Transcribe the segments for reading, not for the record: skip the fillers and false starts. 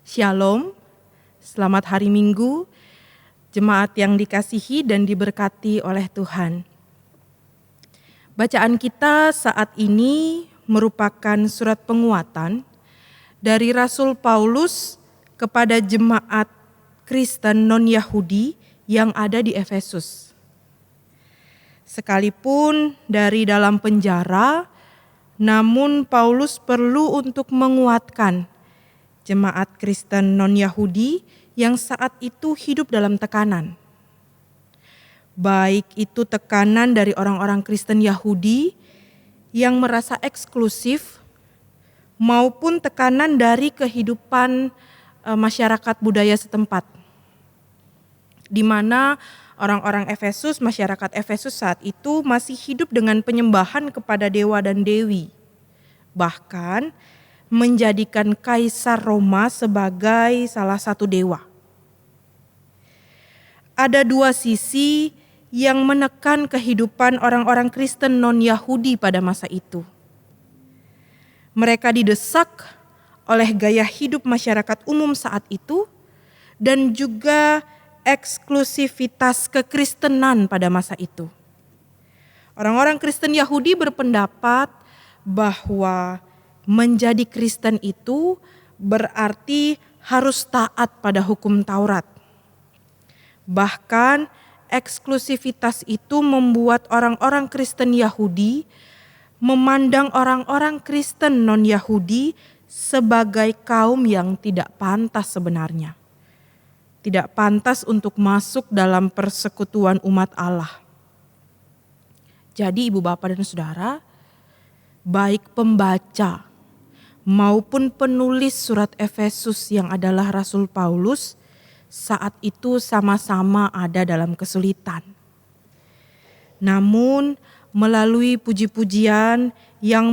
Shalom, selamat hari Minggu, jemaat yang dikasihi dan diberkati oleh Tuhan. Bacaan kita saat ini merupakan surat penguatan dari Rasul Paulus kepada jemaat Kristen non-Yahudi yang ada di Efesus. Sekalipun dari dalam penjara, namun Paulus perlu untuk menguatkan jemaat Kristen non-Yahudi yang saat itu hidup dalam tekanan. Baik itu tekanan dari orang-orang Kristen Yahudi yang merasa eksklusif maupun tekanan dari kehidupan masyarakat budaya setempat. Di mana orang-orang Efesus, masyarakat Efesus saat itu masih hidup dengan penyembahan kepada dewa dan dewi. Bahkan menjadikan Kaisar Roma sebagai salah satu dewa. Ada dua sisi yang menekan kehidupan orang-orang Kristen non-Yahudi pada masa itu. Mereka didesak oleh gaya hidup masyarakat umum saat itu dan juga eksklusivitas kekristenan pada masa itu. Orang-orang Kristen Yahudi berpendapat bahwa menjadi Kristen itu berarti harus taat pada hukum Taurat. Bahkan eksklusivitas itu membuat orang-orang Kristen Yahudi memandang orang-orang Kristen non-Yahudi sebagai kaum yang tidak pantas sebenarnya. Tidak pantas untuk masuk dalam persekutuan umat Allah. Jadi ibu bapak dan saudara, baik pembaca maupun penulis surat Efesus yang adalah Rasul Paulus saat itu sama-sama ada dalam kesulitan. Namun melalui puji-pujian yang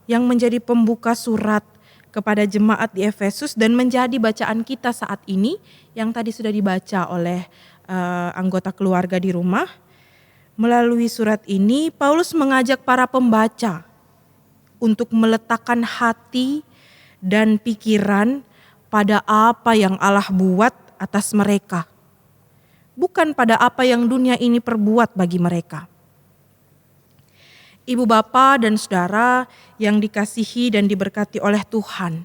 menjadi pembuka surat kepada jemaat di Efesus dan menjadi bacaan kita saat ini yang tadi sudah dibaca oleh anggota keluarga di rumah. Melalui surat ini Paulus mengajak para pembaca untuk meletakkan hati dan pikiran pada apa yang Allah buat atas mereka. Bukan pada apa yang dunia ini perbuat bagi mereka. Ibu bapa dan saudara yang dikasihi dan diberkati oleh Tuhan.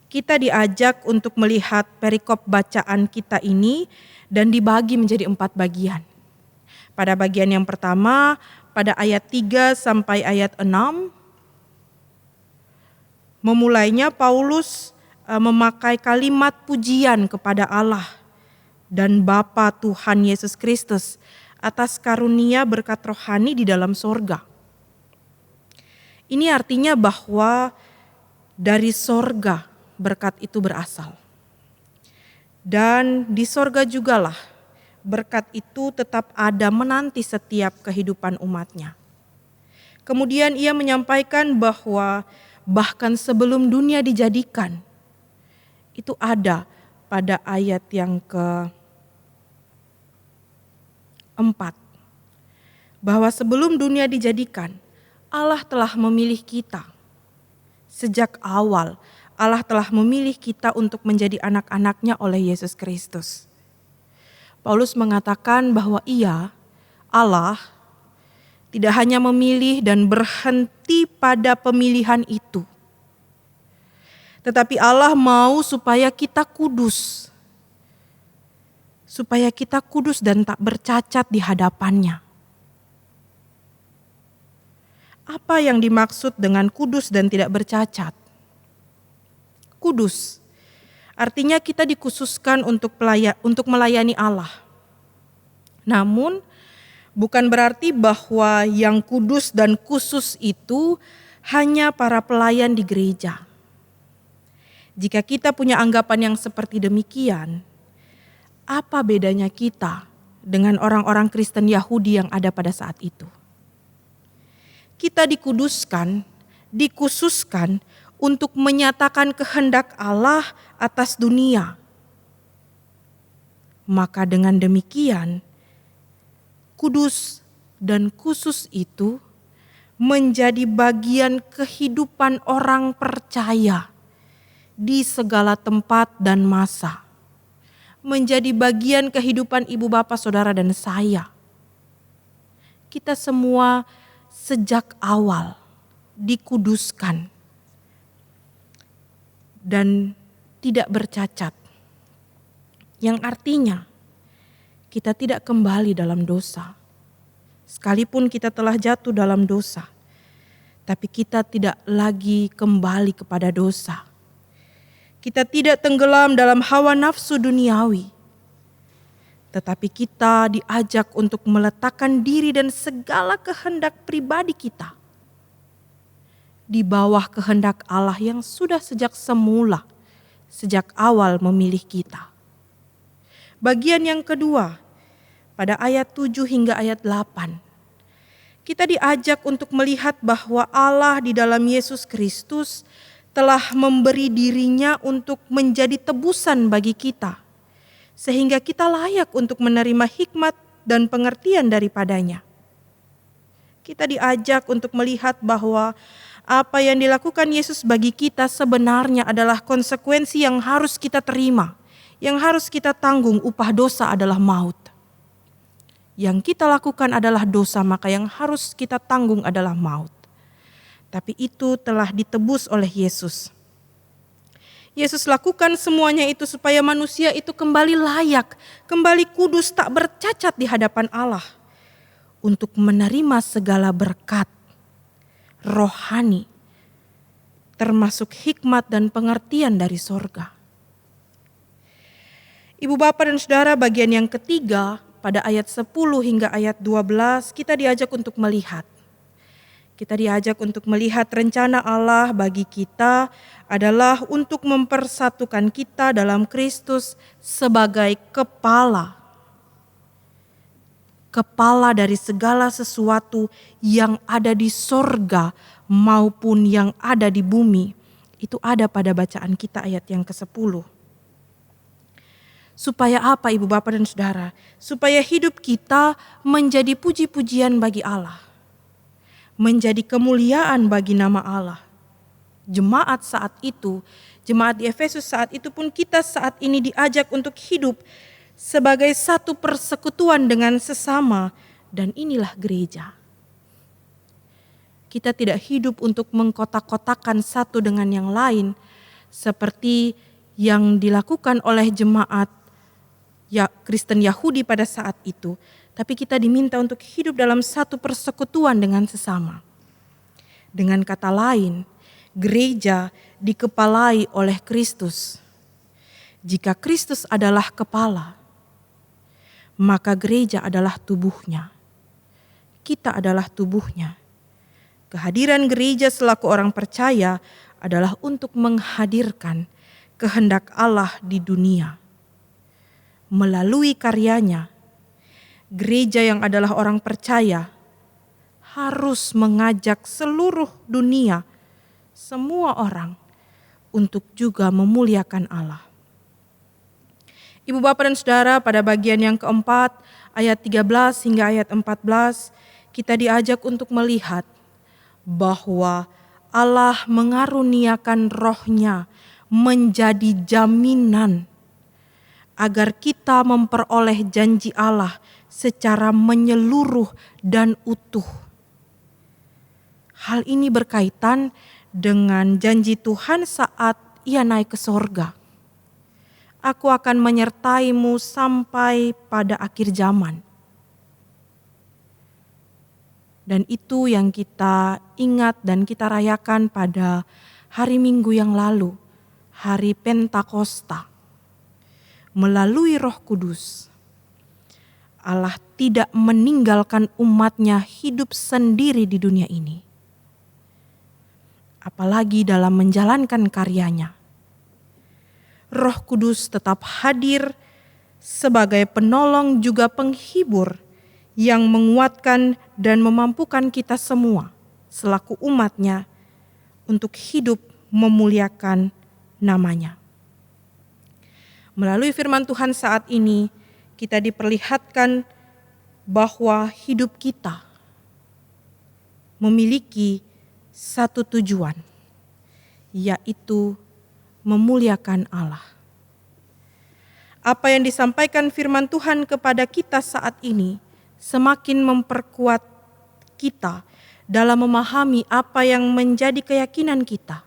Kita diajak untuk melihat perikop bacaan kita ini dan dibagi menjadi 4 bagian. Pada bagian yang pertama, pada ayat 3 sampai ayat 6, memulainya Paulus memakai kalimat pujian kepada Allah dan Bapa Tuhan Yesus Kristus atas karunia berkat rohani di dalam sorga. Ini artinya bahwa dari sorga berkat itu berasal. Dan di sorga jugalah berkat itu tetap ada menanti setiap kehidupan umatnya. Kemudian ia menyampaikan bahwa bahkan sebelum dunia dijadikan, itu ada pada ayat yang ke-4. Bahwa sebelum dunia dijadikan, Allah telah memilih kita. Sejak awal, Allah telah memilih kita untuk menjadi anak-anaknya oleh Yesus Kristus. Paulus mengatakan bahwa Allah, tidak hanya memilih dan berhenti pada pemilihan itu. Tetapi Allah mau supaya kita kudus. Supaya kita kudus dan tak bercacat di hadapannya. Apa yang dimaksud dengan kudus dan tidak bercacat? Kudus artinya kita dikhususkan untuk melayani Allah. Namun bukan berarti bahwa yang kudus dan khusus itu hanya para pelayan di gereja. Jika kita punya anggapan yang seperti demikian, apa bedanya kita dengan orang-orang Kristen Yahudi yang ada pada saat itu? Kita dikhususkan untuk menyatakan kehendak Allah atas dunia. Maka dengan demikian, kudus dan khusus itu menjadi bagian kehidupan orang percaya di segala tempat dan masa. Menjadi bagian kehidupan ibu bapak saudara dan saya. Kita semua sejak awal dikuduskan dan tidak bercacat. Yang artinya kita tidak kembali dalam dosa. Sekalipun kita telah jatuh dalam dosa, tapi kita tidak lagi kembali kepada dosa. Kita tidak tenggelam dalam hawa nafsu duniawi, tetapi kita diajak untuk meletakkan diri dan segala kehendak pribadi kita di bawah kehendak Allah yang sudah sejak semula, sejak awal memilih kita. Bagian yang kedua, pada ayat 7 hingga ayat 8, kita diajak untuk melihat bahwa Allah di dalam Yesus Kristus telah memberi dirinya untuk menjadi tebusan bagi kita, sehingga kita layak untuk menerima hikmat dan pengertian daripadanya. Kita diajak untuk melihat bahwa apa yang dilakukan Yesus bagi kita sebenarnya adalah konsekuensi yang harus kita terima, yang harus kita tanggung. Upah dosa adalah maut. Yang kita lakukan adalah dosa, maka yang harus kita tanggung adalah maut. Tapi itu telah ditebus oleh Yesus. Yesus lakukan semuanya itu supaya manusia itu kembali layak, kembali kudus, tak bercacat di hadapan Allah, untuk menerima segala berkat rohani, termasuk hikmat dan pengertian dari sorga. Ibu bapak dan saudara, bagian yang ketiga pada ayat 10 hingga ayat 12 kita diajak untuk melihat. Kita diajak untuk melihat rencana Allah bagi kita adalah untuk mempersatukan kita dalam Kristus sebagai kepala. Kepala dari segala sesuatu yang ada di sorga maupun yang ada di bumi. Itu ada pada bacaan kita ayat yang ke-10. Supaya apa ibu bapak dan saudara? Supaya hidup kita menjadi puji-pujian bagi Allah. Menjadi kemuliaan bagi nama Allah. Jemaat saat itu, jemaat di Efesus saat itu pun kita saat ini diajak untuk hidup sebagai satu persekutuan dengan sesama, dan inilah gereja. Kita tidak hidup untuk mengkotak-kotakan satu dengan yang lain seperti yang dilakukan oleh jemaat Kristen Yahudi pada saat itu, tapi kita diminta untuk hidup dalam satu persekutuan dengan sesama. Dengan kata lain, gereja dikepalai oleh Kristus. Jika Kristus adalah kepala, maka gereja adalah tubuhnya. Kita adalah tubuhnya. Kehadiran gereja selaku orang percaya adalah untuk menghadirkan kehendak Allah di dunia. Melalui karyanya, gereja yang adalah orang percaya harus mengajak seluruh dunia, semua orang, untuk juga memuliakan Allah. Ibu bapak dan saudara, pada bagian yang keempat, ayat 13 hingga ayat 14, kita diajak untuk melihat bahwa Allah mengaruniakan roh-Nya menjadi jaminan agar kita memperoleh janji Allah secara menyeluruh dan utuh. Hal ini berkaitan dengan janji Tuhan saat Ia naik ke sorga. Aku akan menyertaimu sampai pada akhir zaman. Dan itu yang kita ingat dan kita rayakan pada hari Minggu yang lalu, hari Pentakosta. Melalui Roh Kudus, Allah tidak meninggalkan umat-Nya hidup sendiri di dunia ini. Apalagi dalam menjalankan karyanya. Roh Kudus tetap hadir sebagai penolong juga penghibur yang menguatkan dan memampukan kita semua selaku umat-Nya untuk hidup memuliakan nama-Nya. Melalui firman Tuhan saat ini, kita diperlihatkan bahwa hidup kita memiliki satu tujuan, yaitu memuliakan Allah. Apa yang disampaikan firman Tuhan kepada kita saat ini semakin memperkuat kita dalam memahami apa yang menjadi keyakinan kita.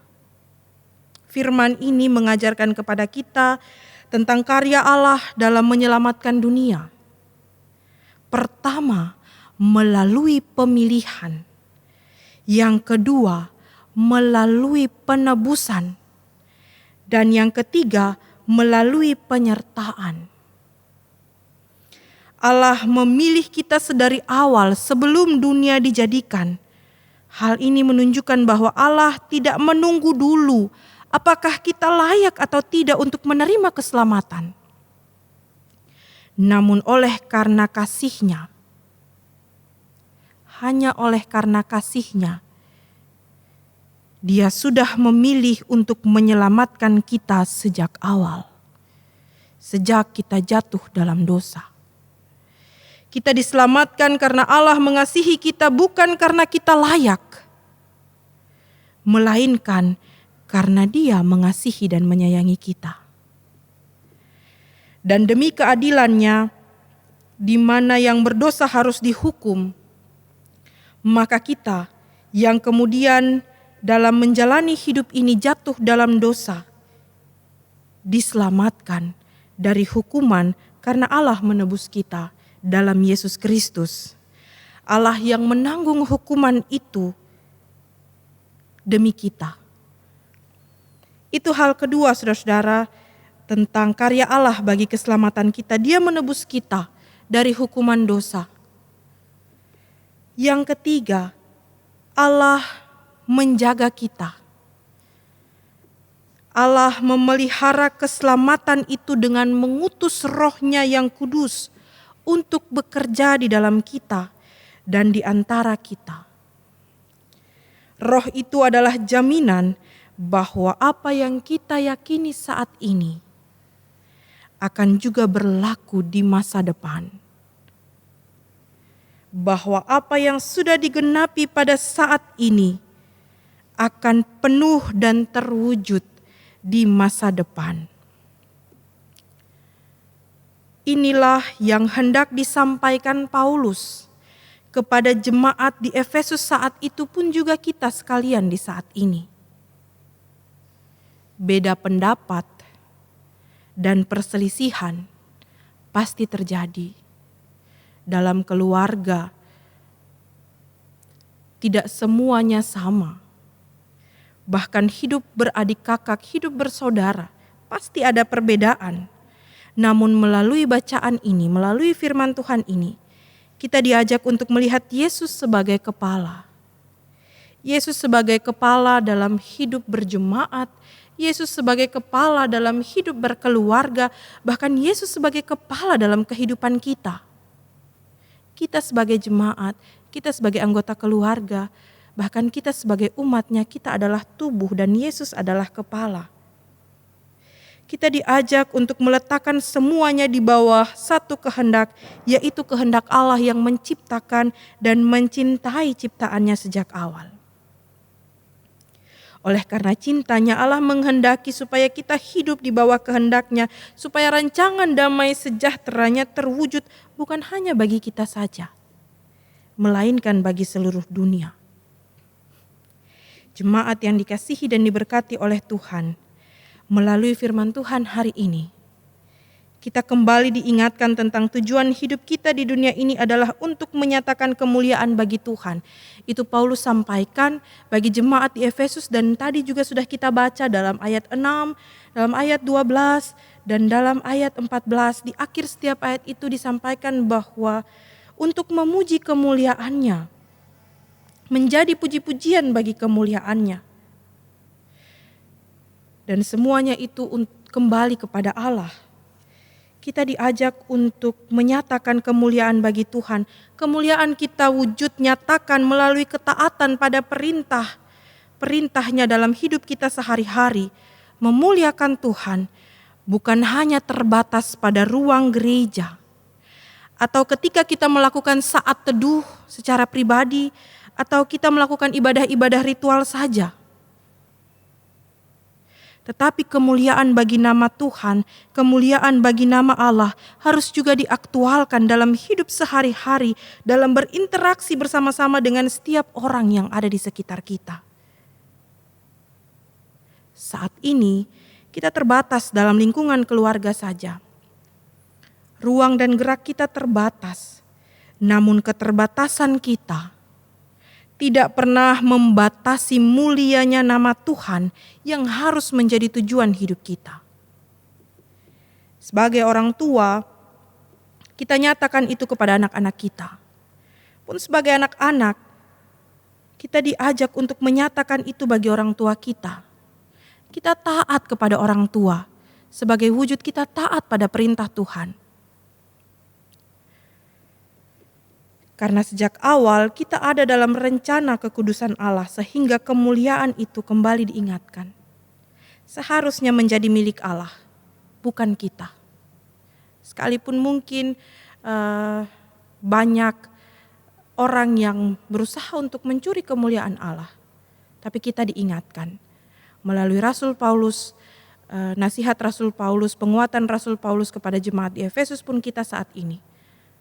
Firman ini mengajarkan kepada kita tentang karya Allah dalam menyelamatkan dunia. Pertama, melalui pemilihan. Yang kedua, melalui penebusan. Dan yang ketiga, melalui penyertaan. Allah memilih kita sedari awal sebelum dunia dijadikan. Hal ini menunjukkan bahwa Allah tidak menunggu dulu apakah kita layak atau tidak untuk menerima keselamatan. Namun oleh karena kasih-Nya, hanya oleh karena kasih-Nya, Dia sudah memilih untuk menyelamatkan kita sejak awal. Sejak kita jatuh dalam dosa. Kita diselamatkan karena Allah mengasihi kita bukan karena kita layak, melainkan karena Dia mengasihi dan menyayangi kita. Dan demi keadilan-Nya, di mana yang berdosa harus dihukum, maka kita yang kemudian dalam menjalani hidup ini jatuh dalam dosa, diselamatkan dari hukuman karena Allah menebus kita dalam Yesus Kristus. Allah yang menanggung hukuman itu demi kita. Itu hal kedua, saudara-saudara, tentang karya Allah bagi keselamatan kita. Dia menebus kita dari hukuman dosa. Yang ketiga, Allah menjaga kita. Allah memelihara keselamatan itu dengan mengutus Roh-Nya yang kudus untuk bekerja di dalam kita dan di antara kita. Roh itu adalah jaminan bahwa apa yang kita yakini saat ini akan juga berlaku di masa depan. Bahwa apa yang sudah digenapi pada saat ini akan penuh dan terwujud di masa depan. Inilah yang hendak disampaikan Paulus kepada jemaat di Efesus saat itu pun juga kita sekalian di saat ini. Beda pendapat dan perselisihan pasti terjadi. Dalam keluarga tidak semuanya sama. Bahkan hidup beradik kakak, hidup bersaudara, pasti ada perbedaan. Namun melalui bacaan ini, melalui firman Tuhan ini, kita diajak untuk melihat Yesus sebagai kepala. Yesus sebagai kepala dalam hidup berjemaat, Yesus sebagai kepala dalam hidup berkeluarga, bahkan Yesus sebagai kepala dalam kehidupan kita. Kita sebagai jemaat, kita sebagai anggota keluarga, bahkan kita sebagai umatnya, kita adalah tubuh dan Yesus adalah kepala. Kita diajak untuk meletakkan semuanya di bawah satu kehendak, yaitu kehendak Allah yang menciptakan dan mencintai ciptaannya sejak awal. Oleh karena cintanya, Allah menghendaki supaya kita hidup di bawah kehendaknya, supaya rancangan damai sejahteranya terwujud bukan hanya bagi kita saja, melainkan bagi seluruh dunia. Jemaat yang dikasihi dan diberkati oleh Tuhan, melalui firman Tuhan hari ini, kita kembali diingatkan tentang tujuan hidup kita di dunia ini adalah untuk menyatakan kemuliaan bagi Tuhan. Itu Paulus sampaikan bagi jemaat di Efesus dan tadi juga sudah kita baca dalam ayat 6, dalam ayat 12, dan dalam ayat 14. Di akhir setiap ayat itu disampaikan bahwa untuk memuji kemuliaan-Nya, menjadi puji-pujian bagi kemuliaan-Nya. Dan semuanya itu kembali kepada Allah. Kita diajak untuk menyatakan kemuliaan bagi Tuhan. Kemuliaan kita wujud nyatakan melalui ketaatan pada perintah-Nya dalam hidup kita sehari-hari. Memuliakan Tuhan bukan hanya terbatas pada ruang gereja. Atau ketika kita melakukan saat teduh secara pribadi. Atau kita melakukan ibadah-ibadah ritual saja. Tetapi kemuliaan bagi nama Tuhan, kemuliaan bagi nama Allah harus juga diaktualkan dalam hidup sehari-hari, dalam berinteraksi bersama-sama dengan setiap orang yang ada di sekitar kita. Saat ini kita terbatas dalam lingkungan keluarga saja. Ruang dan gerak kita terbatas, namun keterbatasan kita tidak pernah membatasi mulianya nama Tuhan yang harus menjadi tujuan hidup kita. Sebagai orang tua, kita nyatakan itu kepada anak-anak kita. Pun sebagai anak-anak, kita diajak untuk menyatakan itu bagi orang tua kita. Kita taat kepada orang tua sebagai wujud kita taat pada perintah Tuhan. Karena sejak awal kita ada dalam rencana kekudusan Allah sehingga kemuliaan itu kembali diingatkan. Seharusnya menjadi milik Allah, bukan kita. Sekalipun mungkin banyak orang yang berusaha untuk mencuri kemuliaan Allah. Tapi kita diingatkan melalui Rasul Paulus, nasihat Rasul Paulus, penguatan Rasul Paulus kepada jemaat di Efesus pun kita saat ini.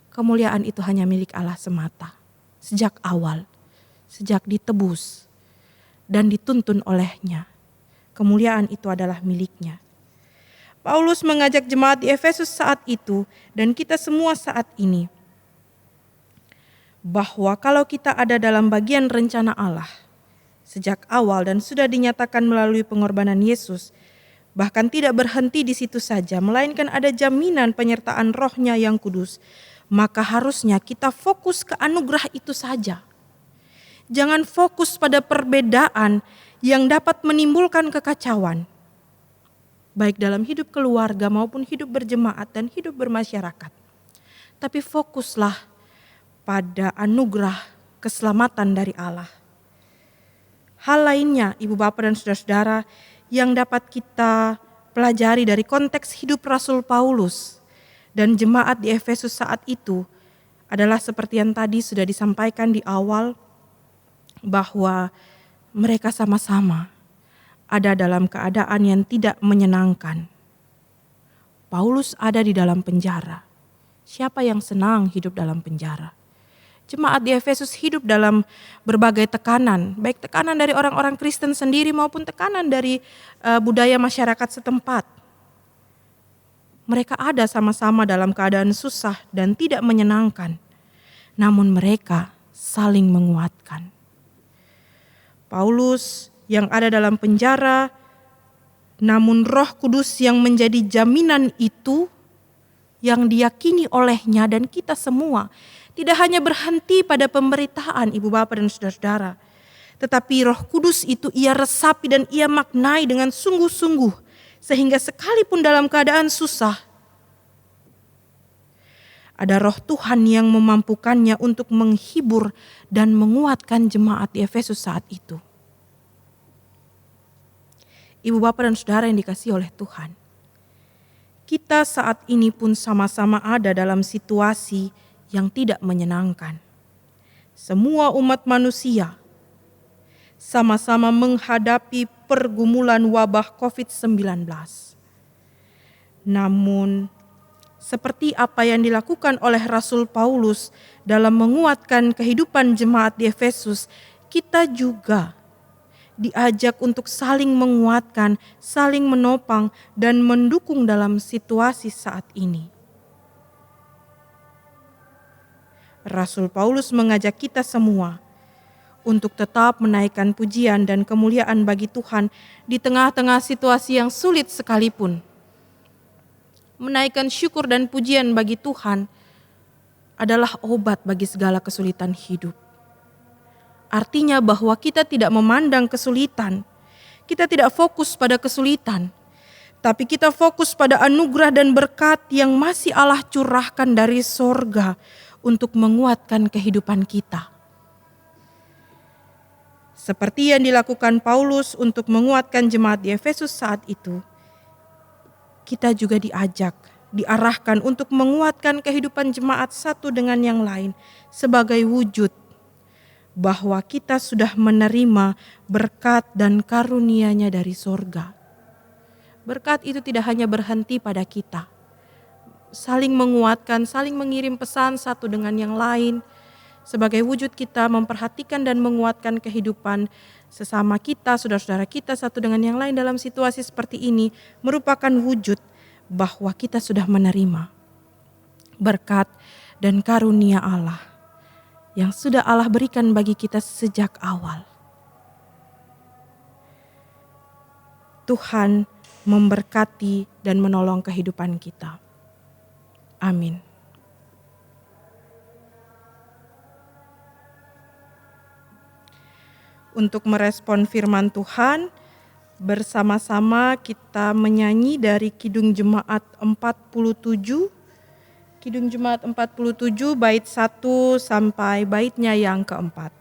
Kemuliaan itu hanya milik Allah semata. Sejak awal, sejak ditebus dan dituntun olehnya. Kemuliaan itu adalah miliknya. Paulus mengajak jemaat di Efesus saat itu dan kita semua saat ini. Bahwa kalau kita ada dalam bagian rencana Allah sejak awal dan sudah dinyatakan melalui pengorbanan Yesus, bahkan tidak berhenti di situ saja, melainkan ada jaminan penyertaan Roh-Nya yang kudus, maka harusnya kita fokus ke anugerah itu saja. Jangan fokus pada perbedaan yang dapat menimbulkan kekacauan, baik dalam hidup keluarga maupun hidup berjemaat dan hidup bermasyarakat. Tapi fokuslah pada anugerah keselamatan dari Allah. Hal lainnya, Ibu Bapak dan Saudara-saudara, yang dapat kita pelajari dari konteks hidup Rasul Paulus dan jemaat di Efesus saat itu adalah seperti yang tadi sudah disampaikan di awal, bahwa mereka sama-sama ada dalam keadaan yang tidak menyenangkan. Paulus ada di dalam penjara. Siapa yang senang hidup dalam penjara? Jemaat di Efesus hidup dalam berbagai tekanan, baik tekanan dari orang-orang Kristen sendiri maupun tekanan dari budaya masyarakat setempat. Mereka ada sama-sama dalam keadaan susah dan tidak menyenangkan, namun mereka saling menguatkan. Paulus yang ada dalam penjara, namun Roh Kudus yang menjadi jaminan itu yang diyakini olehnya dan kita semua tidak hanya berhenti pada pemberitaan Ibu Bapak dan Saudara-saudara, tetapi Roh Kudus itu ia resapi dan ia maknai dengan sungguh-sungguh sehingga sekalipun dalam keadaan susah, ada Roh Tuhan yang memampukannya untuk menghibur dan menguatkan jemaat di Efesus saat itu. Ibu Bapak dan Saudara yang dikasihi oleh Tuhan, kita saat ini pun sama-sama ada dalam situasi yang tidak menyenangkan. Semua umat manusia sama-sama menghadapi pergumulan wabah COVID-19. Namun, seperti apa yang dilakukan oleh Rasul Paulus dalam menguatkan kehidupan jemaat di Efesus, kita juga diajak untuk saling menguatkan, saling menopang, dan mendukung dalam situasi saat ini. Rasul Paulus mengajak kita semua untuk tetap menaikkan pujian dan kemuliaan bagi Tuhan di tengah-tengah situasi yang sulit sekalipun. Menaikkan syukur dan pujian bagi Tuhan adalah obat bagi segala kesulitan hidup. Artinya bahwa kita tidak memandang kesulitan, kita tidak fokus pada kesulitan, tapi kita fokus pada anugerah dan berkat yang masih Allah curahkan dari sorga untuk menguatkan kehidupan kita. Seperti yang dilakukan Paulus untuk menguatkan jemaat di Efesus saat itu, kita juga diajak, diarahkan untuk menguatkan kehidupan jemaat satu dengan yang lain sebagai wujud bahwa kita sudah menerima berkat dan karunia-Nya dari sorga. Berkat itu tidak hanya berhenti pada kita, saling menguatkan, saling mengirim pesan satu dengan yang lain, sebagai wujud kita memperhatikan dan menguatkan kehidupan sesama kita, saudara-saudara kita satu dengan yang lain dalam situasi seperti ini, merupakan wujud bahwa kita sudah menerima berkat dan karunia Allah yang sudah Allah berikan bagi kita sejak awal. Tuhan memberkati dan menolong kehidupan kita. Amin. Untuk merespon firman Tuhan, bersama-sama kita menyanyi dari Kidung Jemaat 47. Kidung Jemaat 47 bait 1 sampai baitnya yang keempat.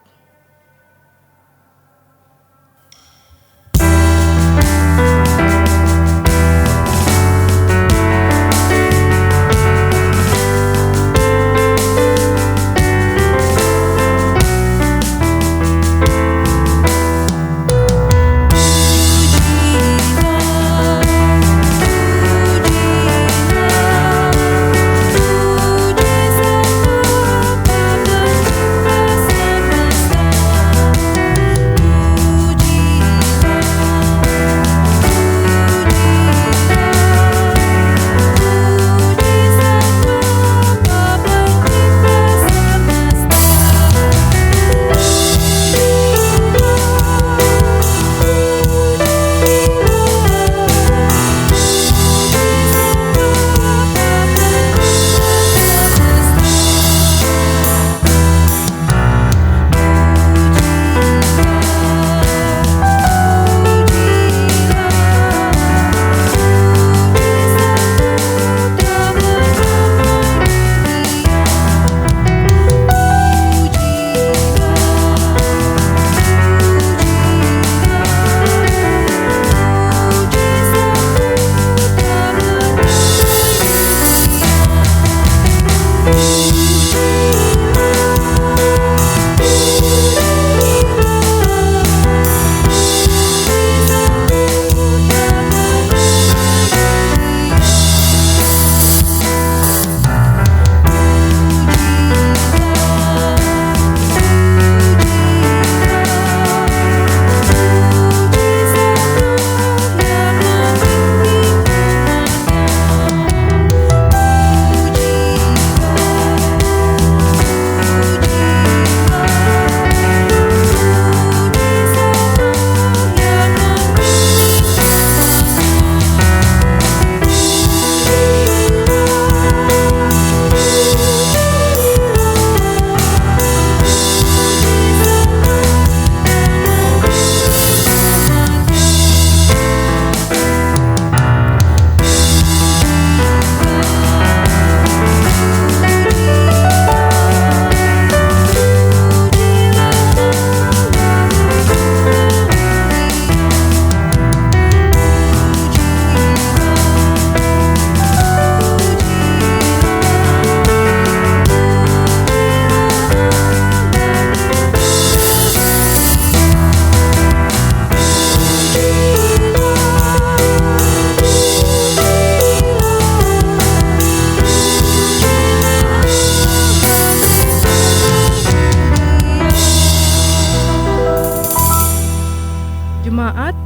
Jemaat,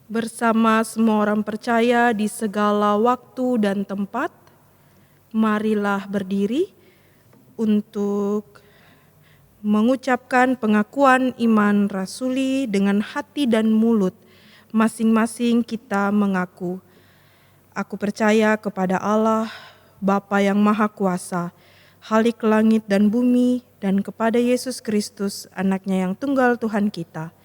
bersama semua orang percaya di segala waktu dan tempat, marilah berdiri untuk mengucapkan pengakuan iman rasuli dengan hati dan mulut. Masing-masing kita mengaku, aku percaya kepada Allah, Bapa yang Maha Kuasa, Khalik langit dan bumi, dan kepada Yesus Kristus, anaknya yang tunggal Tuhan kita,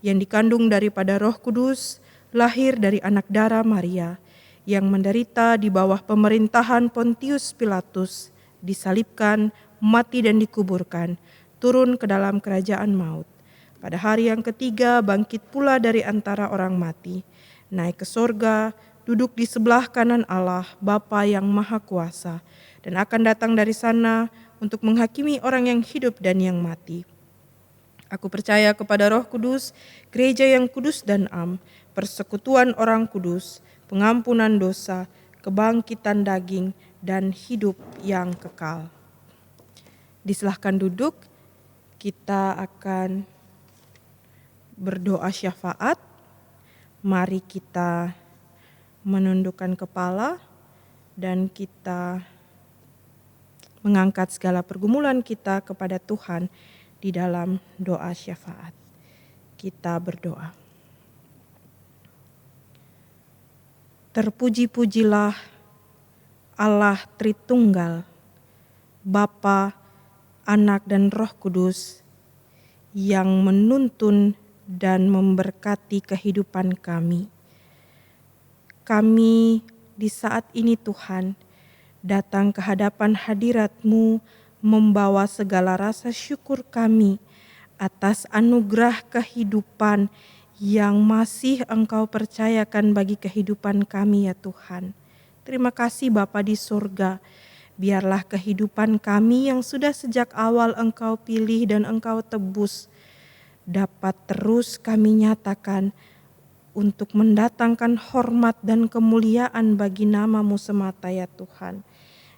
yang dikandung daripada Roh Kudus, lahir dari anak darah Maria, yang menderita di bawah pemerintahan Pontius Pilatus, disalibkan, mati dan dikuburkan, turun ke dalam kerajaan maut. Pada hari yang ketiga bangkit pula dari antara orang mati, naik ke sorga, duduk di sebelah kanan Allah, Bapa yang Maha Kuasa, dan akan datang dari sana untuk menghakimi orang yang hidup dan yang mati. Aku percaya kepada Roh Kudus, gereja yang kudus dan am, persekutuan orang kudus, pengampunan dosa, kebangkitan daging, dan hidup yang kekal. Disilahkan duduk, kita akan berdoa syafaat. Mari kita menundukkan kepala dan kita mengangkat segala pergumulan kita kepada Tuhan di dalam doa syafaat. Kita berdoa. Terpuji-pujilah Allah Tritunggal, Bapa, Anak dan Roh Kudus, yang menuntun dan memberkati kehidupan kami. Kami di saat ini Tuhan, datang ke hadapan hadirat-Mu, membawa segala rasa syukur kami atas anugerah kehidupan yang masih Engkau percayakan bagi kehidupan kami ya Tuhan. Terima kasih Bapa di surga. Biarlah kehidupan kami yang sudah sejak awal Engkau pilih dan Engkau tebus, dapat terus kami nyatakan untuk mendatangkan hormat dan kemuliaan bagi nama-Mu semata ya Tuhan.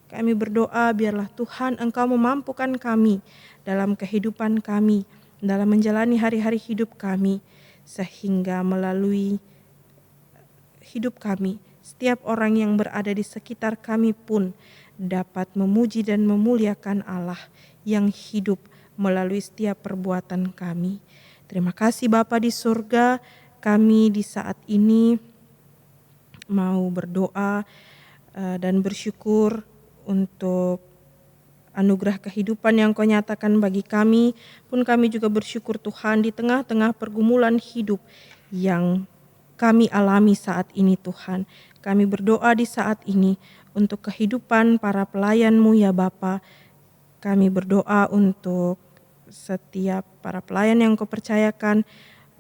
Kami berdoa biarlah Tuhan Engkau memampukan kami dalam kehidupan kami, dalam menjalani hari-hari hidup kami, sehingga melalui hidup kami, setiap orang yang berada di sekitar kami pun dapat memuji dan memuliakan Allah yang hidup melalui setiap perbuatan kami. Terima kasih Bapa di surga, kami di saat ini mau berdoa dan bersyukur untuk anugerah kehidupan yang Kau nyatakan bagi kami, pun kami juga bersyukur Tuhan di tengah-tengah pergumulan hidup yang kami alami saat ini Tuhan. Kami berdoa di saat ini untuk kehidupan para pelayan-Mu ya Bapa. Kami berdoa untuk setiap para pelayan yang Kau percayakan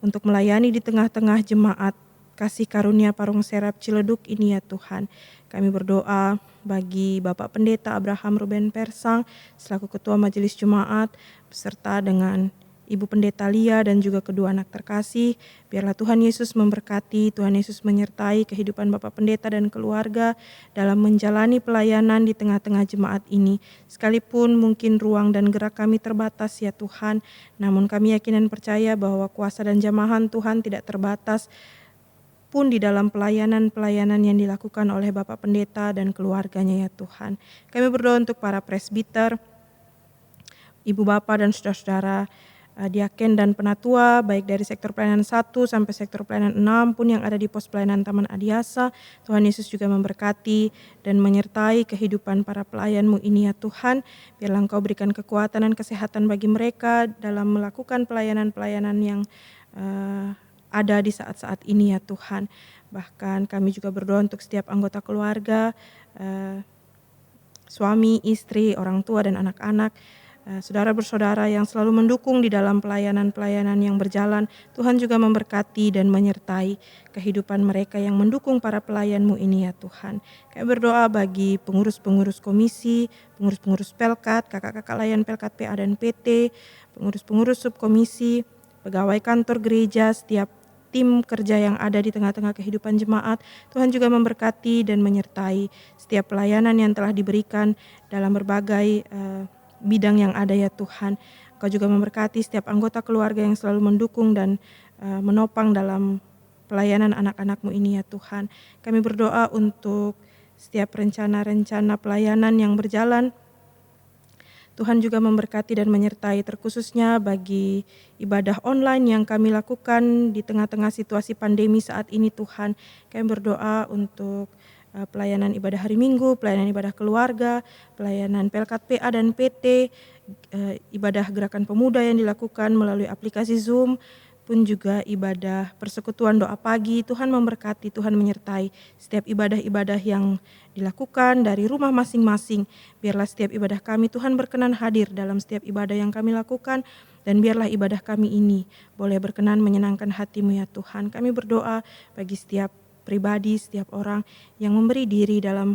untuk melayani di tengah-tengah jemaat Kasih Karunia Parung Serap Ciledug ini ya Tuhan. Kami berdoa bagi Bapak Pendeta Abraham Ruben Persang selaku Ketua Majelis Jemaat beserta dengan Ibu Pendeta Lia dan juga kedua anak terkasih. Biarlah Tuhan Yesus memberkati, Tuhan Yesus menyertai kehidupan Bapak Pendeta dan keluarga dalam menjalani pelayanan di tengah-tengah jemaat ini. Sekalipun mungkin ruang dan gerak kami terbatas ya Tuhan, namun kami yakin dan percaya bahwa kuasa dan jamahan Tuhan tidak terbatas pun di dalam pelayanan-pelayanan yang dilakukan oleh Bapak Pendeta dan keluarganya ya Tuhan. Kami berdoa untuk para presbiter, Ibu Bapak dan saudara-saudara, diaken dan penatua, baik dari sektor pelayanan 1 sampai sektor pelayanan 6 pun yang ada di pos pelayanan Taman Adiasa. Tuhan Yesus juga memberkati dan menyertai kehidupan para pelayan-Mu ini ya Tuhan. Biarlah Engkau berikan kekuatan dan kesehatan bagi mereka dalam melakukan pelayanan-pelayanan yang ada di saat-saat ini ya Tuhan. Bahkan kami juga berdoa untuk setiap anggota keluarga, suami, istri, orang tua dan anak-anak, saudara bersaudara yang selalu mendukung di dalam pelayanan-pelayanan yang berjalan. Tuhan juga memberkati dan menyertai kehidupan mereka yang mendukung para pelayan-Mu ini ya Tuhan. Kami berdoa bagi pengurus-pengurus komisi, pengurus-pengurus Pelkat, kakak-kakak layan Pelkat PA dan PT, pengurus-pengurus subkomisi, pegawai kantor gereja, setiap tim kerja yang ada di tengah-tengah kehidupan jemaat. Tuhan juga memberkati dan menyertai setiap pelayanan yang telah diberikan dalam berbagai bidang yang ada ya Tuhan. Kau juga memberkati setiap anggota keluarga yang selalu mendukung dan menopang dalam pelayanan anak-anak-Mu ini ya Tuhan. Kami berdoa untuk setiap rencana-rencana pelayanan yang berjalan. Tuhan juga memberkati dan menyertai terkhususnya bagi ibadah online yang kami lakukan di tengah-tengah situasi pandemi saat ini Tuhan. Kami berdoa untuk pelayanan ibadah hari Minggu, pelayanan ibadah keluarga, pelayanan Pelkat PA dan PT, ibadah gerakan pemuda yang dilakukan melalui aplikasi Zoom, pun juga ibadah persekutuan doa pagi. Tuhan memberkati, Tuhan menyertai setiap ibadah-ibadah yang dilakukan dari rumah masing-masing. Biarlah setiap ibadah kami Tuhan berkenan hadir dalam setiap ibadah yang kami lakukan, dan biarlah ibadah kami ini boleh berkenan menyenangkan hati-Mu ya Tuhan. Kami berdoa bagi setiap pribadi, setiap orang yang memberi diri dalam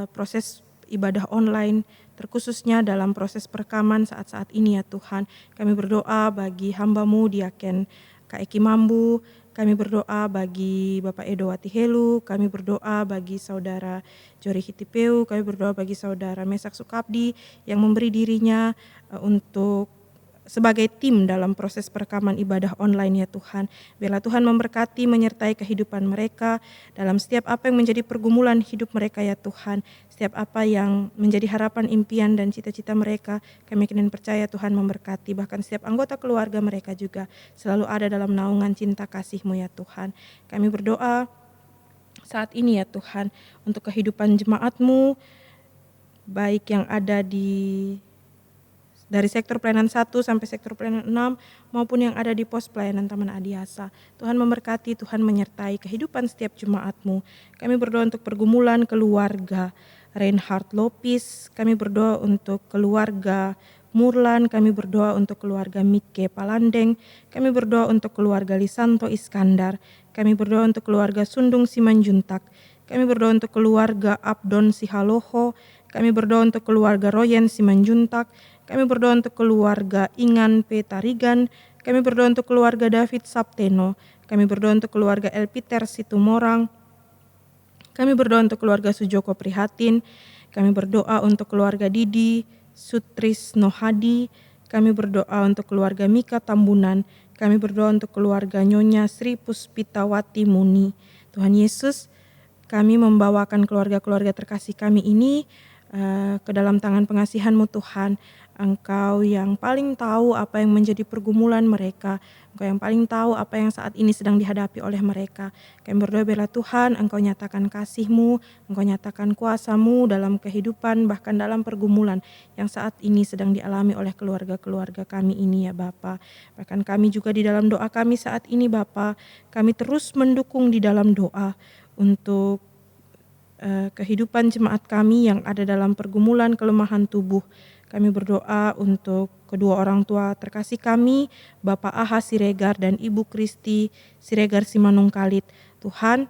proses ibadah online, terkhususnya dalam proses perekaman saat-saat ini ya Tuhan. Kami berdoa bagi hamba-Mu Diaken Kak Eki Mambu kami berdoa bagi Bapak Edo Watihelu, kami berdoa bagi Saudara Jori Hitipeu, kami berdoa bagi Saudara Mesak Sukabdi yang memberi dirinya untuk sebagai tim dalam proses perekaman ibadah online ya Tuhan. Biarlah Tuhan memberkati menyertai kehidupan mereka dalam setiap apa yang menjadi pergumulan hidup mereka ya Tuhan. Setiap apa yang menjadi harapan, impian dan cita-cita mereka, kami yakin dan percaya Tuhan memberkati. Bahkan setiap anggota keluarga mereka juga selalu ada dalam naungan cinta kasih-Mu ya Tuhan. Kami berdoa saat ini ya Tuhan untuk kehidupan jemaat-Mu, baik yang ada dari sektor pelayanan 1 sampai sektor pelayanan 6 maupun yang ada di pos pelayanan Taman Adiasa. Tuhan memberkati, Tuhan menyertai kehidupan setiap jemaat-Mu. Kami berdoa untuk pergumulan keluarga Reinhard Lopis, kami berdoa untuk keluarga Murlan, kami berdoa untuk keluarga Mike Palandeng, kami berdoa untuk keluarga Lisanto Iskandar, kami berdoa untuk keluarga Sundung Simanjuntak, kami berdoa untuk keluarga Abdon Sihaloho, kami berdoa untuk keluarga Royen Simanjuntak, kami berdoa untuk keluarga Ingan P. Tarigan, kami berdoa untuk keluarga David Sapteno, kami berdoa untuk keluarga Elpiter Situmorang, kami berdoa untuk keluarga Sujoko Prihatin, kami berdoa untuk keluarga Didi Sutris Nohadi, kami berdoa untuk keluarga Mika Tambunan, kami berdoa untuk keluarga Nyonya Sri Puspitawati Muni. Tuhan Yesus, kami membawakan keluarga-keluarga terkasih kami ini ke dalam tangan pengasihan-Mu Tuhan. Engkau yang paling tahu apa yang menjadi pergumulan mereka. Engkau yang paling tahu apa yang saat ini sedang dihadapi oleh mereka. Kami berdoa biarlah Tuhan Engkau nyatakan kasih-Mu, Engkau nyatakan kuasa-Mu dalam kehidupan bahkan dalam pergumulan yang saat ini sedang dialami oleh keluarga-keluarga kami ini ya Bapa. Bahkan kami juga di dalam doa kami saat ini Bapa, kami terus mendukung di dalam doa untuk kehidupan jemaat kami yang ada dalam pergumulan kelemahan tubuh. Kami berdoa untuk kedua orang tua terkasih kami, Bapak Aha Siregar dan Ibu Kristi Siregar Simanungkalit. Tuhan,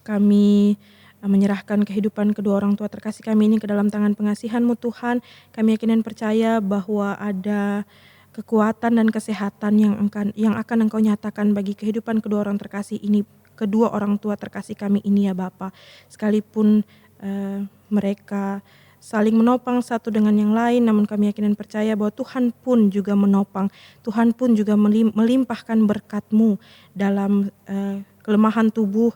kami menyerahkan kehidupan kedua orang tua terkasih kami ini ke dalam tangan pengasihan-Mu Tuhan. Kami yakin dan percaya bahwa ada kekuatan dan kesehatan yang akan Engkau nyatakan bagi kehidupan kedua orang terkasih ini, kedua orang tua terkasih kami ini ya Bapa. Sekalipun mereka saling menopang satu dengan yang lain, namun kami yakin dan percaya bahwa Tuhan pun juga menopang, Tuhan pun juga melimpahkan berkat-Mu dalam kelemahan tubuh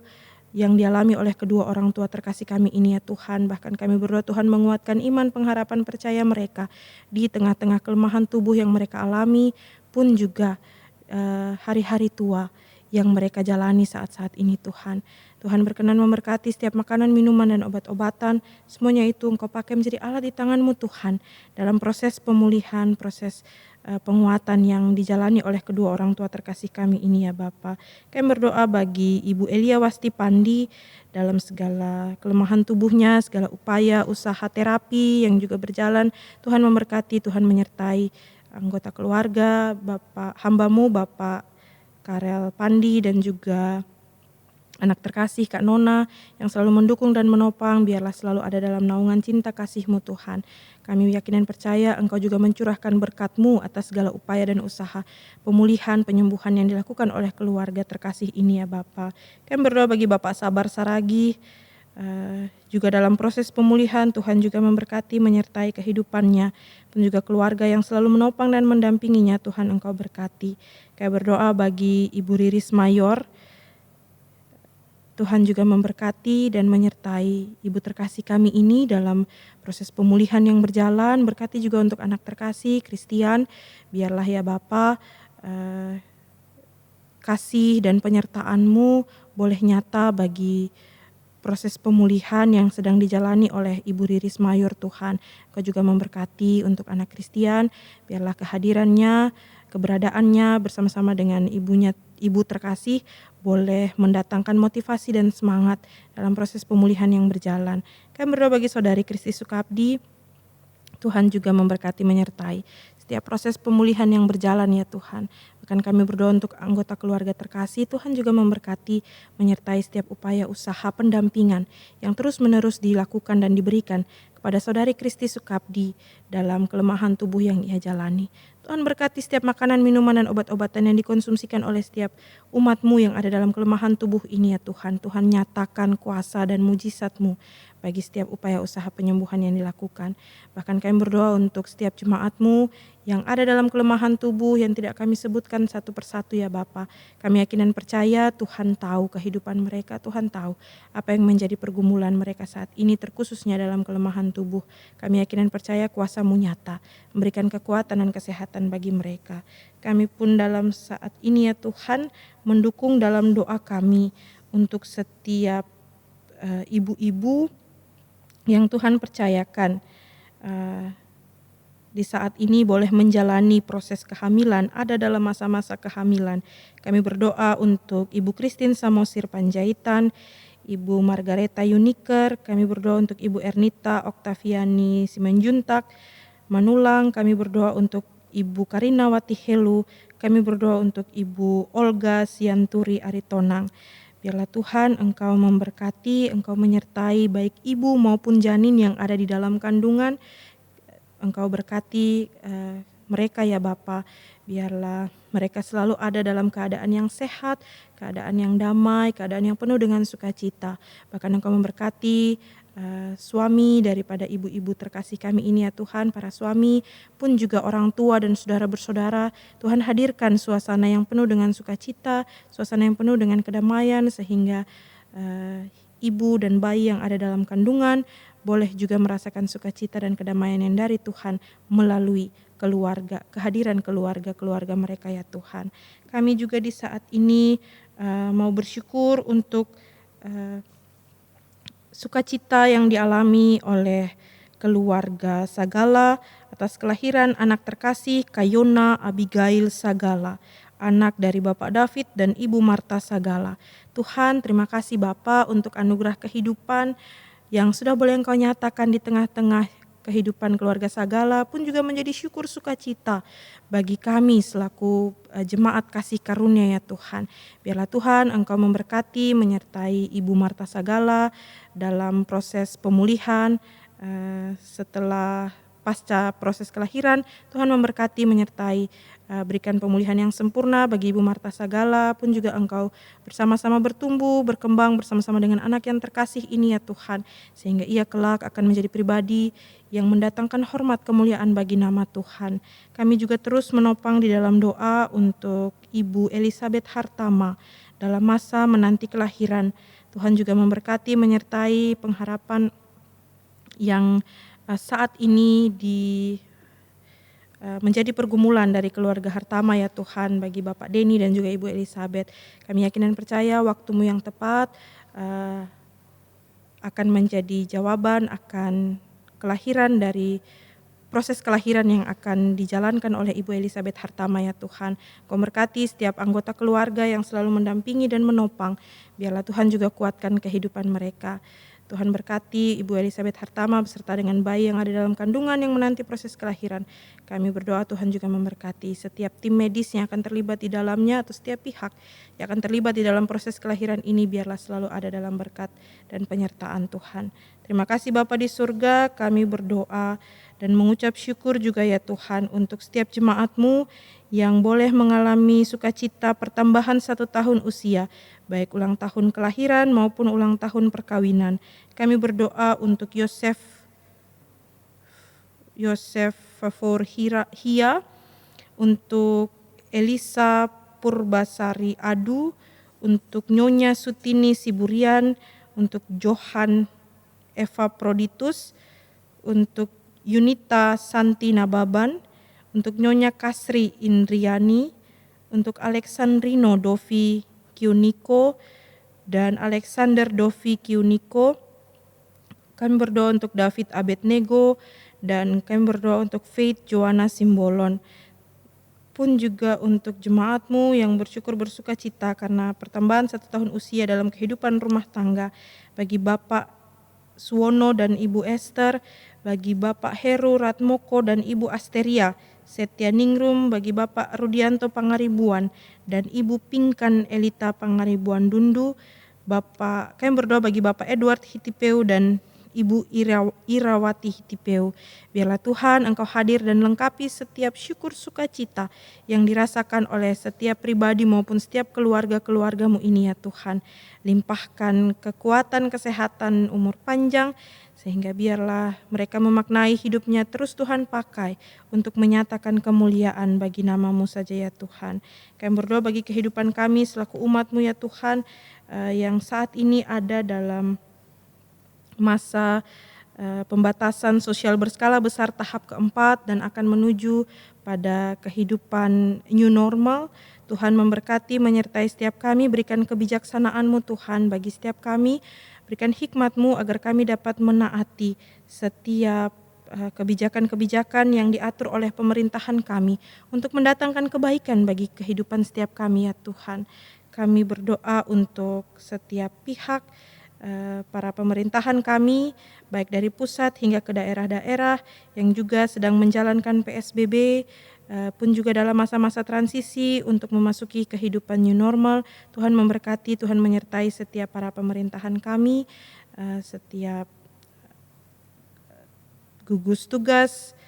yang dialami oleh kedua orang tua terkasih kami ini ya Tuhan. Bahkan kami berdoa Tuhan menguatkan iman, pengharapan, percaya mereka di tengah-tengah kelemahan tubuh yang mereka alami, pun juga hari-hari tua yang mereka jalani saat-saat ini Tuhan. Tuhan berkenan memberkati setiap makanan, minuman, dan obat-obatan. Semuanya itu Engkau pakai menjadi alat di tangan-Mu Tuhan. Dalam proses pemulihan, proses penguatan yang dijalani oleh kedua orang tua terkasih kami ini ya Bapa. Kami berdoa bagi Ibu Elia Wasti Pandi dalam segala kelemahan tubuhnya, segala upaya, usaha terapi yang juga berjalan. Tuhan memberkati, Tuhan menyertai anggota keluarga, Bapak hamba-Mu, Bapak Karel Pandi dan juga anak terkasih Kak Nona yang selalu mendukung dan menopang, biarlah selalu ada dalam naungan cinta kasih-Mu Tuhan. Kami yakin dan percaya Engkau juga mencurahkan berkat-Mu atas segala upaya dan usaha pemulihan, penyembuhan yang dilakukan oleh keluarga terkasih ini ya Bapa. Kami berdoa bagi Bapak Sabar Saragi, juga dalam proses pemulihan Tuhan juga memberkati menyertai kehidupannya dan juga keluarga yang selalu menopang dan mendampinginya. Tuhan Engkau berkati. Kami berdoa bagi Ibu Riris Mayor, Tuhan juga memberkati dan menyertai ibu terkasih kami ini dalam proses pemulihan yang berjalan. Berkati juga untuk anak terkasih Christian, biarlah ya Bapa kasih dan penyertaan-Mu boleh nyata bagi proses pemulihan yang sedang dijalani oleh Ibu Riris Mayor Tuhan. Kau juga memberkati untuk anak Christian, biarlah kehadirannya, keberadaannya bersama-sama dengan ibu terkasih boleh mendatangkan motivasi dan semangat dalam proses pemulihan yang berjalan. Kami berdoa bagi saudari Kristi Sukabdi, Tuhan juga memberkati menyertai setiap proses pemulihan yang berjalan ya Tuhan. Bahkan kami berdoa untuk anggota keluarga terkasih, Tuhan juga memberkati, menyertai setiap upaya usaha pendampingan yang terus-menerus dilakukan dan diberikan kepada Saudari Kristi Sukabdi dalam kelemahan tubuh yang ia jalani. Tuhan berkati setiap makanan, minuman, dan obat-obatan yang dikonsumsikan oleh setiap umat-Mu yang ada dalam kelemahan tubuh ini ya Tuhan. Tuhan nyatakan kuasa dan mujizat-Mu bagi setiap upaya usaha penyembuhan yang dilakukan. Bahkan kami berdoa untuk setiap jemaat-Mu yang ada dalam kelemahan tubuh yang tidak kami sebutkan satu persatu ya Bapa. Kami yakin dan percaya Tuhan tahu kehidupan mereka, Tuhan tahu apa yang menjadi pergumulan mereka saat ini terkhususnya dalam kelemahan tubuh. Kami yakin dan percaya kuasa-Mu nyata, memberikan kekuatan dan kesehatan bagi mereka. Kami pun dalam saat ini ya Tuhan mendukung dalam doa kami untuk setiap ibu-ibu yang Tuhan percayakan di saat ini boleh menjalani proses kehamilan, ada dalam masa-masa kehamilan. Kami berdoa untuk Ibu Christine Samosir Panjaitan, Ibu Margareta Yuniker, kami berdoa untuk Ibu Ernita Oktaviani Simanjuntak, Manulang, kami berdoa untuk Ibu Karina Wati Helu, kami berdoa untuk Ibu Olga Sianturi Aritonang. Biarlah Tuhan Engkau memberkati, Engkau menyertai baik ibu maupun janin yang ada di dalam kandungan. Engkau berkati mereka ya Bapa. Biarlah mereka selalu ada dalam keadaan yang sehat, keadaan yang damai, keadaan yang penuh dengan sukacita. Bahkan Engkau memberkati suami daripada ibu-ibu terkasih kami ini ya Tuhan, para suami pun juga orang tua dan saudara bersaudara. Tuhan hadirkan suasana yang penuh dengan sukacita, suasana yang penuh dengan kedamaian sehingga ibu dan bayi yang ada dalam kandungan boleh juga merasakan sukacita dan kedamaian yang dari Tuhan melalui keluarga, kehadiran keluarga mereka ya Tuhan. Kami juga di saat ini mau bersyukur untuk sukacita yang dialami oleh keluarga Sagala atas kelahiran anak terkasih Kayona Abigail Sagala, anak dari Bapak David dan Ibu Marta Sagala. Tuhan, terima kasih Bapa untuk anugerah kehidupan yang sudah boleh Engkau nyatakan di tengah-tengah kehidupan keluarga Sagala, pun juga menjadi syukur sukacita bagi kami selaku jemaat kasih karunia ya Tuhan. Biarlah Tuhan Engkau memberkati, menyertai Ibu Marta Sagala dalam proses pemulihan setelah pasca proses kelahiran. Tuhan memberkati, menyertai, berikan pemulihan yang sempurna bagi Ibu Marta Sagala, pun juga Engkau bersama-sama bertumbuh, berkembang bersama-sama dengan anak yang terkasih ini ya Tuhan, sehingga ia kelak akan menjadi pribadi yang mendatangkan hormat kemuliaan bagi nama Tuhan. Kami juga terus menopang di dalam doa untuk Ibu Elizabeth Hartama dalam masa menanti kelahiran. Tuhan juga memberkati, menyertai pengharapan yang saat ini menjadi pergumulan dari keluarga Hartama ya Tuhan, bagi Bapak Denny dan juga Ibu Elizabeth. Kami yakin dan percaya waktu-Mu yang tepat akan menjadi jawaban akan kelahiran dari proses kelahiran yang akan dijalankan oleh Ibu Elizabeth Hartama ya Tuhan. Kau berkati setiap anggota keluarga yang selalu mendampingi dan menopang. Biarlah Tuhan juga kuatkan kehidupan mereka. Tuhan berkati Ibu Elizabeth Hartama beserta dengan bayi yang ada dalam kandungan yang menanti proses kelahiran. Kami berdoa Tuhan juga memberkati setiap tim medis yang akan terlibat di dalamnya atau setiap pihak yang akan terlibat di dalam proses kelahiran ini, biarlah selalu ada dalam berkat dan penyertaan Tuhan. Terima kasih Bapa di surga, kami berdoa dan mengucap syukur juga ya Tuhan untuk setiap jemaat-Mu yang boleh mengalami sukacita pertambahan 1 tahun usia, baik ulang tahun kelahiran maupun ulang tahun perkawinan. Kami berdoa untuk Yosef Favorhia, untuk Elisa Purbasari Adu, untuk Nyonya Sutini Siburian, untuk Johan Eva Proditus, untuk Yunita Santi Nababan, untuk Nyonya Kasri Indriani, untuk Alexandrino Dovi Kiuniko dan Alexander Dovi Kiuniko. Kami berdoa untuk David Abednego dan kami berdoa untuk Faith Joanna Simbolon. Pun juga untuk jemaat-Mu yang bersyukur bersuka cita karena pertambahan 1 tahun usia dalam kehidupan rumah tangga, bagi Bapak Suwono dan Ibu Esther, bagi Bapak Heru Ratmoko dan Ibu Asteria, Setia Ningrum bagi Bapak Rudianto Pangaribuan dan Ibu Pinkan Elita Pangaribuan Dundu. Kami berdoa bagi Bapak Edward Hitipeu dan Ibu Irawati Hitipeu. Biarlah Tuhan Engkau hadir dan lengkapi setiap syukur sukacita yang dirasakan oleh setiap pribadi maupun setiap keluarga-keluargamu ini ya Tuhan. Limpahkan kekuatan, kesehatan, umur panjang, sehingga biarlah mereka memaknai hidupnya terus Tuhan pakai untuk menyatakan kemuliaan bagi nama-Mu saja ya Tuhan. Kami berdoa bagi kehidupan kami selaku umat-Mu ya Tuhan, yang saat ini ada dalam masa pembatasan sosial berskala besar tahap keempat dan akan menuju pada kehidupan new normal. Tuhan memberkati, menyertai setiap kami, berikan kebijaksanaan-Mu Tuhan bagi setiap kami, berikan hikmat-Mu agar kami dapat menaati setiap kebijakan-kebijakan yang diatur oleh pemerintahan kami untuk mendatangkan kebaikan bagi kehidupan setiap kami ya Tuhan. Kami berdoa untuk setiap pihak, para pemerintahan kami, baik dari pusat hingga ke daerah-daerah yang juga sedang menjalankan PSBB, pun juga dalam masa-masa transisi untuk memasuki kehidupan new normal. Tuhan memberkati, Tuhan menyertai setiap para pemerintahan kami, setiap gugus tugas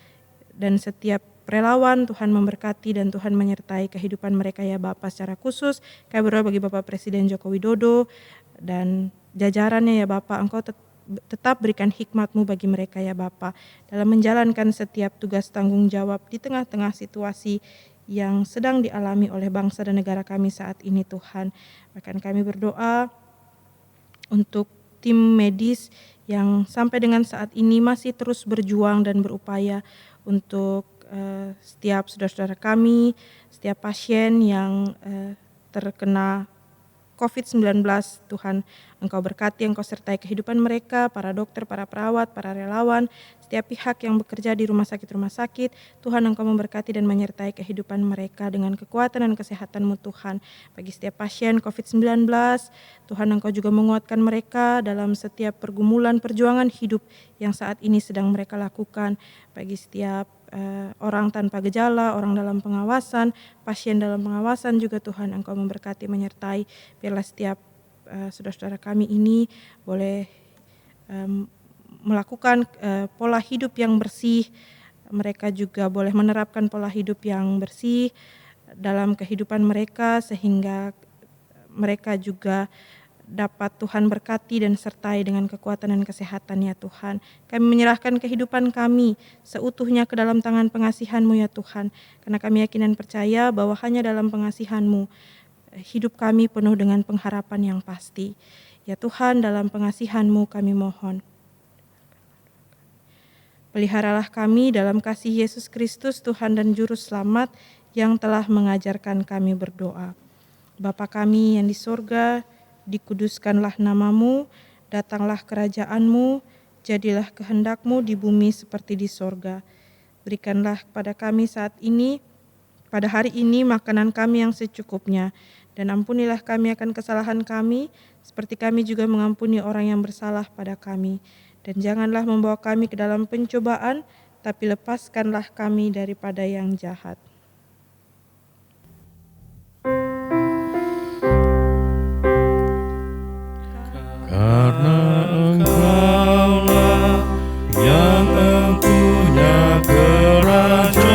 dan setiap relawan. Tuhan memberkati dan Tuhan menyertai kehidupan mereka ya Bapa. Secara khusus kami berdoa bagi Bapak Presiden Joko Widodo dan jajarannya ya Bapa, Engkau tetap berikan hikmat-Mu bagi mereka ya Bapa, dalam menjalankan setiap tugas tanggung jawab di tengah-tengah situasi yang sedang dialami oleh bangsa dan negara kami saat ini Tuhan. Bahkan kami berdoa untuk tim medis yang sampai dengan saat ini masih terus berjuang dan berupaya untuk setiap saudara-saudara kami, setiap pasien yang terkena COVID-19, Tuhan Engkau berkati, Engkau sertai kehidupan mereka, para dokter, para perawat, para relawan, setiap pihak yang bekerja di rumah sakit, Tuhan Engkau memberkati dan menyertai kehidupan mereka dengan kekuatan dan kesehatan-Mu Tuhan. Bagi setiap pasien COVID-19, Tuhan Engkau juga menguatkan mereka dalam setiap pergumulan perjuangan hidup yang saat ini sedang mereka lakukan. Bagi setiap orang tanpa gejala, orang dalam pengawasan, pasien dalam pengawasan juga Tuhan Engkau memberkati, menyertai. Biarlah setiap saudara-saudara kami ini boleh melakukan pola hidup yang bersih. Mereka juga boleh menerapkan pola hidup yang bersih dalam kehidupan mereka, sehingga mereka juga dapat Tuhan berkati dan sertai dengan kekuatan dan kesehatan ya Tuhan. Kami menyerahkan kehidupan kami seutuhnya ke dalam tangan pengasihan-Mu ya Tuhan. Karena kami yakin dan percaya bahwa hanya dalam pengasihan-Mu hidup kami penuh dengan pengharapan yang pasti. Ya Tuhan, dalam pengasihan-Mu kami mohon. Peliharalah kami dalam kasih Yesus Kristus Tuhan dan Juru Selamat yang telah mengajarkan kami berdoa. Bapa kami yang di sorga, dikuduskanlah nama-Mu, datanglah kerajaan-Mu, jadilah kehendak-Mu di bumi seperti di sorga. Berikanlah kepada kami pada hari ini makanan kami yang secukupnya, dan ampunilah kami akan kesalahan kami, seperti kami juga mengampuni orang yang bersalah pada kami. Dan janganlah membawa kami ke dalam pencobaan, tapi lepaskanlah kami daripada yang jahat. Karena Engkaulah yang mempunyai kerajaan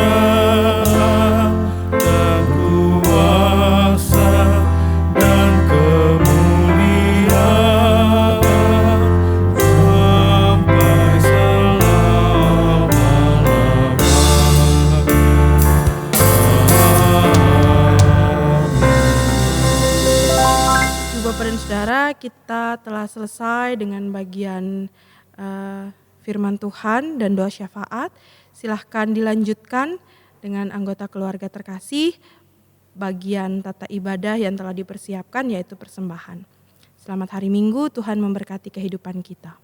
dan kuasa dan kemuliaan sampai selama-lamanya. Bapak dan Saudara, kita telah selesai dengan bagian firman Tuhan dan doa syafaat. Silahkan dilanjutkan dengan anggota keluarga terkasih bagian tata ibadah yang telah dipersiapkan, yaitu persembahan. Selamat hari Minggu, Tuhan memberkati kehidupan kita.